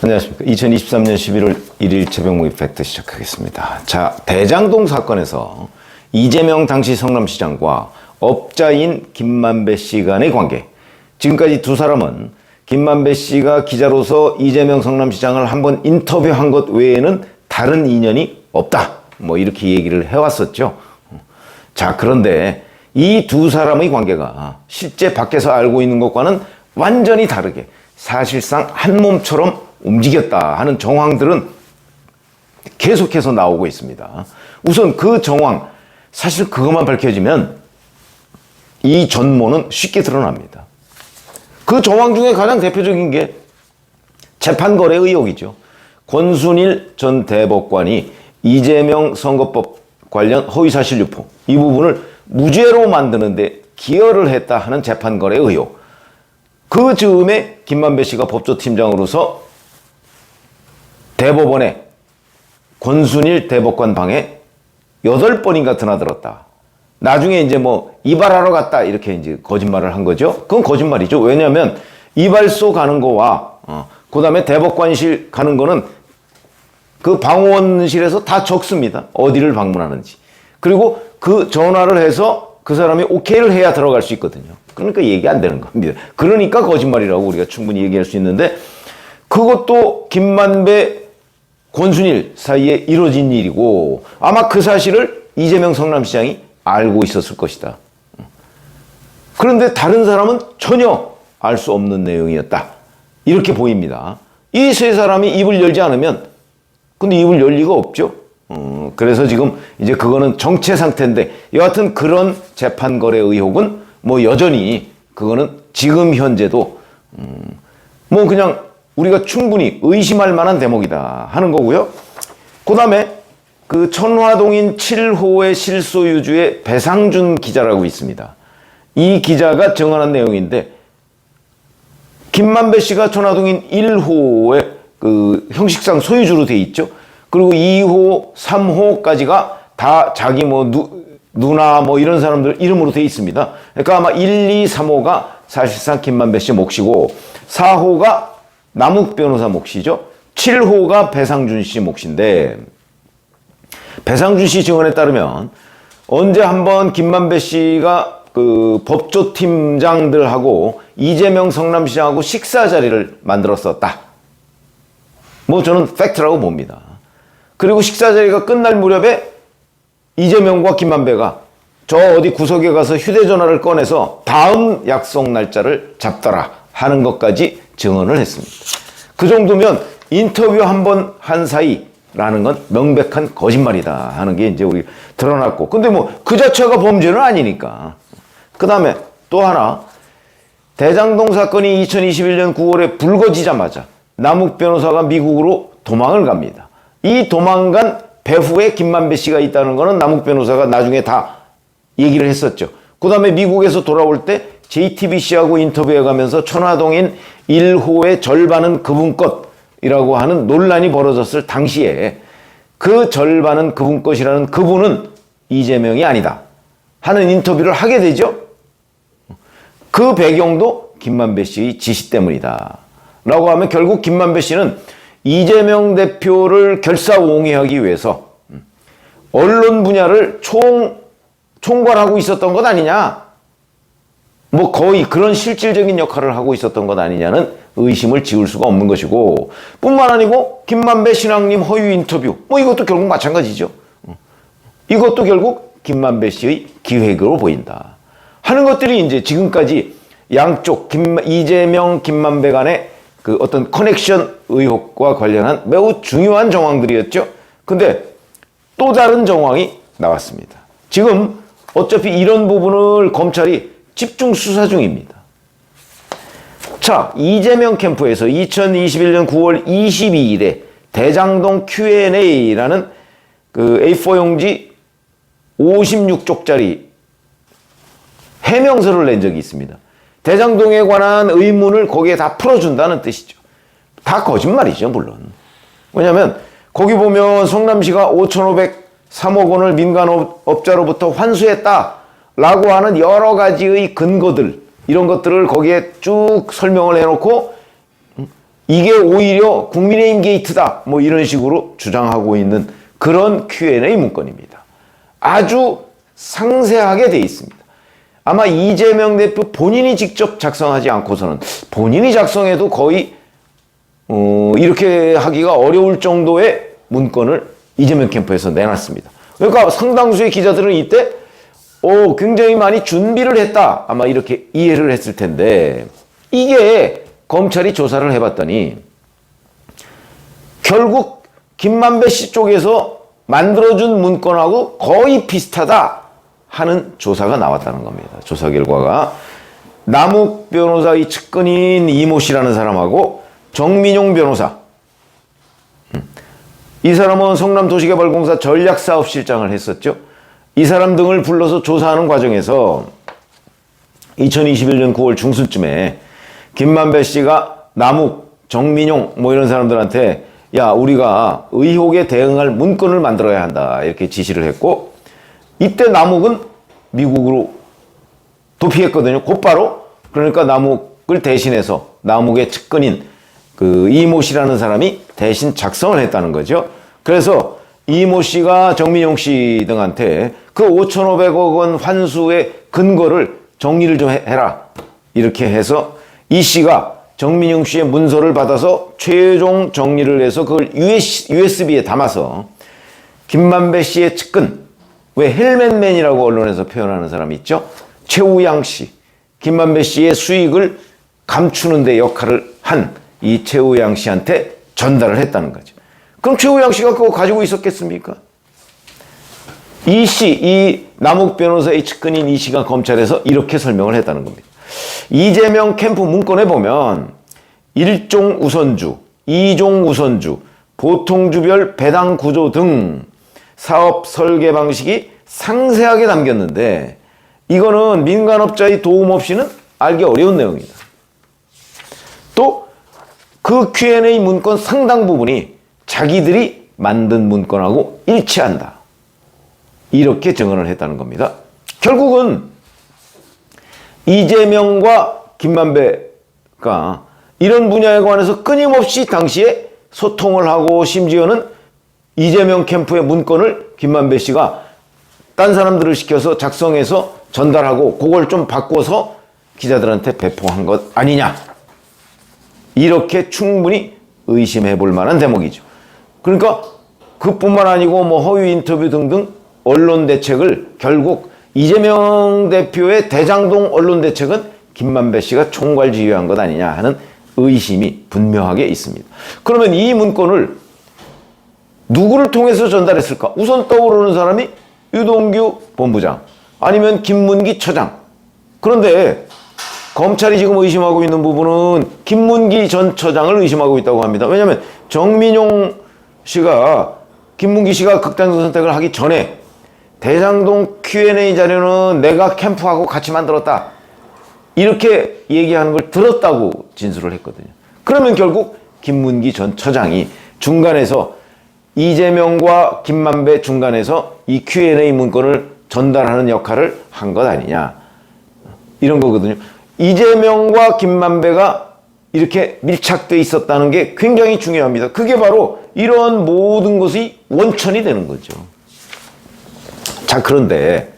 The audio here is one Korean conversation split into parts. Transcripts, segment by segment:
안녕하십니까. 2023년 11월 1일 최병무의 팩트 시작하겠습니다. 자, 대장동 사건에서 이재명 당시 성남시장과 업자인 김만배 씨 간의 관계. 지금까지 두 사람은 김만배 씨가 기자로서 이재명 성남시장을 한번 인터뷰한 것 외에는 다른 인연이 없다. 뭐 이렇게 얘기를 해왔었죠. 자, 그런데 이 두 사람의 관계가 실제 밖에서 알고 있는 것과는 완전히 다르게 사실상 한 몸처럼 움직였다 하는 정황들은 계속해서 나오고 있습니다. 우선 그 정황, 사실 그것만 밝혀지면 이 전모는 쉽게 드러납니다. 그 정황 중에 가장 대표적인 게 재판거래 의혹이죠. 권순일 전 대법관이 이재명 선거법 관련 허위사실 유포, 이 부분을 무죄로 만드는데 기여를 했다 하는 재판거래 의혹. 그 즈음에 김만배 씨가 법조팀장으로서 대법원에 권순일 대법관 방에 8번인가 드나들었다. 나중에 이제 뭐 이발하러 갔다 이렇게 이제 거짓말을 한 거죠. 그건 거짓말이죠. 왜냐하면 이발소 가는 거와 그 다음에 대법관실 가는 거는 그 방원실에서 다 적습니다. 어디를 방문하는지. 그리고 그 전화를 해서 그 사람이 오케이를 해야 들어갈 수 있거든요. 그러니까 얘기 안 되는 겁니다. 그러니까 거짓말이라고 우리가 충분히 얘기할 수 있는데, 그것도 김만배, 권순일 사이에 이루어진 일이고 아마 그 사실을 이재명 성남시장이 알고 있었을 것이다. 그런데 다른 사람은 전혀 알 수 없는 내용이었다. 이렇게 보입니다. 이 세 사람이 입을 열지 않으면, 근데 입을 열 리가 없죠. 그래서 지금 이제 그거는 정체 상태인데, 여하튼 그런 재판 거래 의혹은 뭐 여전히 그거는 지금 현재도 뭐 그냥 우리가 충분히 의심할 만한 대목이다 하는 거고요. 그 다음에 그 천화동인 7호의 실소유주의 배상준 기자라고 있습니다. 이 기자가 증언한 내용인데, 김만배 씨가 천화동인 1호의 그 형식상 소유주로 돼 있죠. 그리고 2호, 3호까지가 다 자기 뭐 누나 뭐 이런 사람들 이름으로 돼 있습니다. 그러니까 아마 1, 2, 3호가 사실상 김만배 씨 몫이고, 4호가 남욱 변호사 몫이죠. 7호가 배상준 씨 몫인데, 배상준 씨 증언에 따르면 언제 한번 김만배 씨가 그 법조팀장들하고 이재명 성남시장하고 식사 자리를 만들었었다. 뭐 저는 팩트라고 봅니다. 그리고 식사 자리가 끝날 무렵에 이재명과 김만배가 저 어디 구석에 가서 휴대전화를 꺼내서 다음 약속 날짜를 잡더라 하는 것까지 증언을 했습니다. 그 정도면 인터뷰 한 번 한 사이라는 건 명백한 거짓말이다 하는 게 이제 우리 드러났고, 근데 뭐 그 자체가 범죄는 아니니까. 그 다음에 또 하나, 대장동 사건이 2021년 9월에 불거지자마자 남욱 변호사가 미국으로 도망을 갑니다. 이 도망간 배후에 김만배 씨가 있다는 거는 남욱 변호사가 나중에 다 얘기를 했었죠. 그 다음에 미국에서 돌아올 때 JTBC하고 인터뷰해가면서 천화동인 1호의 절반은 그분 것이라고 하는 논란이 벌어졌을 당시에 그 절반은 그분 것이라는 그분은 이재명이 아니다 하는 인터뷰를 하게 되죠. 그 배경도 김만배 씨의 지시 때문이다 라고 하면, 결국 김만배 씨는 이재명 대표를 결사옹위하기 위해서 언론 분야를 총괄하고 있었던 것 아니냐, 뭐 거의 그런 실질적인 역할을 하고 있었던 것 아니냐는 의심을 지울 수가 없는 것이고, 뿐만 아니고 김만배 신앙님 허위 인터뷰, 뭐 이것도 결국 마찬가지죠. 이것도 결국 김만배 씨의 기획으로 보인다 하는 것들이 이제 지금까지 양쪽 이재명, 김만배 간의 그 어떤 커넥션 의혹과 관련한 매우 중요한 정황들이었죠. 근데 또 다른 정황이 나왔습니다. 지금 어차피 이런 부분을 검찰이 집중 수사 중입니다. 자, 이재명 캠프에서 2021년 9월 22일에 대장동 Q&A라는 그 A4 용지 56쪽짜리 해명서를 낸 적이 있습니다. 대장동에 관한 의문을 거기에 다 풀어준다는 뜻이죠. 다 거짓말이죠, 물론. 왜냐하면 거기 보면 성남시가 5,503억 원을 민간업자로부터 환수했다라고 하는 여러 가지의 근거들, 이런 것들을 거기에 쭉 설명을 해놓고 이게 오히려 국민의힘 게이트다. 뭐 이런 식으로 주장하고 있는 그런 Q&A 문건입니다. 아주 상세하게 돼 있습니다. 아마 이재명 대표 본인이 직접 작성하지 않고서는 본인이 작성해도 거의 이렇게 하기가 어려울 정도의 문건을 이재명 캠프에서 내놨습니다. 그러니까 상당수의 기자들은 이때 굉장히 많이 준비를 했다. 아마 이렇게 이해를 했을 텐데 이게 검찰이 조사를 해봤더니 결국 김만배 씨 쪽에서 만들어준 문건하고 거의 비슷하다 하는 조사가 나왔다는 겁니다. 조사 결과가 남욱 변호사의 측근인 이모 씨라는 사람하고 정민용 변호사, 이 사람은 성남도시개발공사 전략사업실장을 했었죠. 이 사람 등을 불러서 조사하는 과정에서 2021년 9월 중순쯤에 김만배 씨가 남욱, 정민용 뭐 이런 사람들한테 야, 우리가 의혹에 대응할 문건을 만들어야 한다 이렇게 지시를 했고, 이때 남욱은 미국으로 도피했거든요. 곧바로. 그러니까 남욱을 대신해서 남욱의 측근인 그 이모 씨라는 사람이 대신 작성을 했다는 거죠. 그래서 이모 씨가 정민용 씨 등한테 그 5,500억 원 환수의 근거를 정리를 좀 해라 이렇게 해서 이 씨가 정민용 씨의 문서를 받아서 최종 정리를 해서 그걸 USB에 담아서 김만배 씨의 측근, 왜 헬멧맨이라고 언론에서 표현하는 사람이 있죠? 최우양 씨, 김만배 씨의 수익을 감추는 데 역할을 한 이 최우양 씨한테 전달을 했다는 거죠. 그럼 최우양 씨가 그거 가지고 있었겠습니까? 이 씨, 이 남욱 변호사의 측근인 이 씨가 검찰에서 이렇게 설명을 했다는 겁니다. 이재명 캠프 문건에 보면 1종 우선주, 2종 우선주, 보통주별 배당 구조 등 사업 설계 방식이 상세하게 담겼는데 이거는 민간업자의 도움 없이는 알기 어려운 내용이다. 또 그 Q&A 문건 상당 부분이 자기들이 만든 문건하고 일치한다. 이렇게 증언을 했다는 겁니다. 결국은 이재명과 김만배가 이런 분야에 관해서 끊임없이 당시에 소통을 하고 심지어는 이재명 캠프의 문건을 김만배 씨가 딴 사람들을 시켜서 작성해서 전달하고 그걸 좀 바꿔서 기자들한테 배포한 것 아니냐. 이렇게 충분히 의심해 볼 만한 대목이죠. 그러니까 그뿐만 아니고 뭐 허위 인터뷰 등등 언론 대책을 결국 이재명 대표의 대장동 언론 대책은 김만배 씨가 총괄 지휘한 것 아니냐 하는 의심이 분명하게 있습니다. 그러면 이 문건을 누구를 통해서 전달했을까? 우선 떠오르는 사람이 유동규 본부장 아니면 김문기 처장. 그런데 검찰이 지금 의심하고 있는 부분은 김문기 전 처장을 의심하고 있다고 합니다. 왜냐하면 정민용 씨가 김문기 씨가 극단적 선택을 하기 전에 대장동 Q&A 자료는 내가 캠프하고 같이 만들었다. 이렇게 얘기하는 걸 들었다고 진술을 했거든요. 그러면 결국 김문기 전 처장이 중간에서 이재명과 김만배 중간에서 이 Q&A 문건을 전달하는 역할을 한 것 아니냐. 이런 거거든요. 이재명과 김만배가 이렇게 밀착되어 있었다는 게 굉장히 중요합니다. 그게 바로 이런 모든 것이 원천이 되는 거죠. 자, 그런데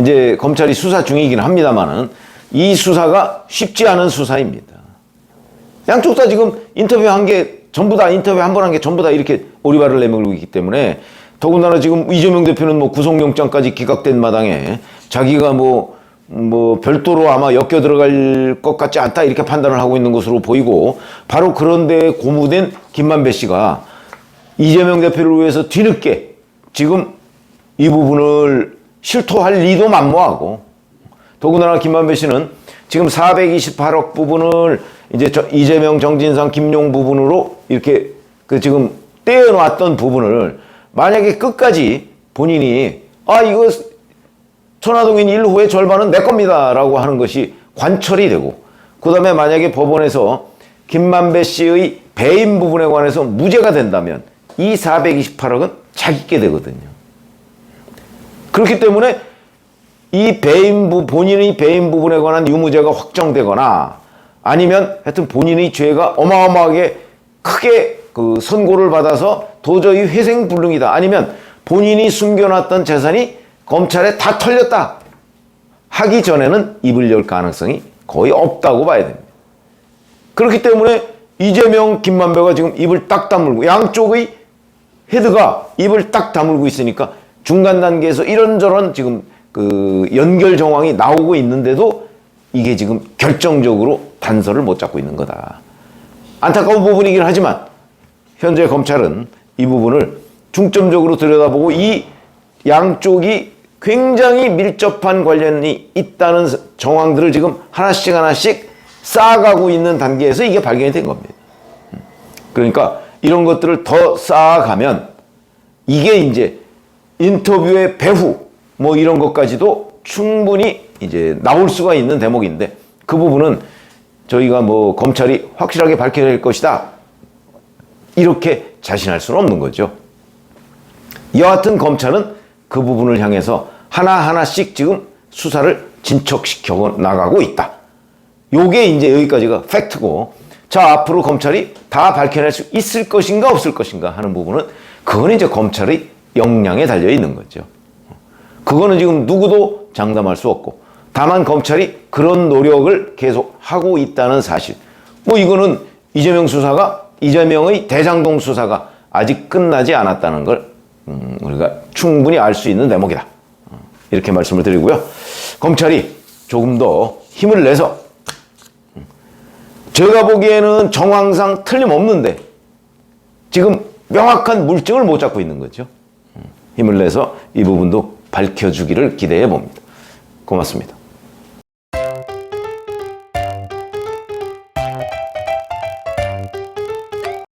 이제 검찰이 수사 중이긴 합니다만은 이 수사가 쉽지 않은 수사입니다. 양쪽 다 지금 인터뷰한 게 전부 다 인터뷰 한 번 한 게 전부 다 이렇게 오리발을 내밀고 있기 때문에 더군다나 지금 이재명 대표는 뭐 구속영장까지 기각된 마당에 자기가 뭐 별도로 아마 엮여 들어갈 것 같지 않다 이렇게 판단을 하고 있는 것으로 보이고 바로 그런데 고무된 김만배 씨가 이재명 대표를 위해서 뒤늦게 지금 이 부분을 실토할 리도 만무하고 더군다나 김만배 씨는 지금 428억 부분을 이제 이재명, 정진상, 김용 부분으로 이렇게 그 지금 떼어놨던 부분을 만약에 끝까지 본인이 이거 천화동인 1호의 절반은 내 겁니다 라고 하는 것이 관철이 되고 그 다음에 만약에 법원에서 김만배 씨의 배임 부분에 관해서 무죄가 된다면 이 428억은 자기께 되거든요. 그렇기 때문에 이 본인의 배임 부분에 관한 유무죄가 확정되거나 아니면 하여튼 본인의 죄가 어마어마하게 크게 그 선고를 받아서 도저히 회생불능이다, 아니면 본인이 숨겨놨던 재산이 검찰에 다 털렸다 하기 전에는 입을 열 가능성이 거의 없다고 봐야 됩니다. 그렇기 때문에 이재명, 김만배가 지금 입을 딱 다물고 양쪽의 헤드가 입을 딱 다물고 있으니까 중간 단계에서 이런저런 지금 그 연결 정황이 나오고 있는데도 이게 지금 결정적으로 단서를 못 잡고 있는 거다. 안타까운 부분이긴 하지만 현재 검찰은 이 부분을 중점적으로 들여다보고 이 양쪽이 굉장히 밀접한 관련이 있다는 정황들을 지금 하나씩 하나씩 쌓아가고 있는 단계에서 이게 발견이 된 겁니다. 그러니까 이런 것들을 더 쌓아가면 이게 이제 인터뷰의 배후 뭐 이런 것까지도 충분히 이제 나올 수가 있는 대목인데, 그 부분은 저희가 뭐 검찰이 확실하게 밝혀낼 것이다 이렇게 자신할 수는 없는 거죠. 여하튼 검찰은 그 부분을 향해서 하나하나씩 지금 수사를 진척시켜 나가고 있다. 요게 이제 여기까지가 팩트고, 자, 앞으로 검찰이 다 밝혀낼 수 있을 것인가 없을 것인가 하는 부분은 그건 이제 검찰의 역량에 달려 있는 거죠. 그거는 지금 누구도 장담할 수 없고, 다만 검찰이 그런 노력을 계속 하고 있다는 사실, 뭐 이거는 이재명의 대장동 수사가 아직 끝나지 않았다는 걸 우리가 충분히 알 수 있는 대목이다, 이렇게 말씀을 드리고요. 검찰이 조금 더 힘을 내서, 제가 보기에는 정황상 틀림없는데 지금 명확한 물증을 못 잡고 있는 거죠. 힘을 내서 이 부분도 밝혀주기를 기대해 봅니다. 고맙습니다.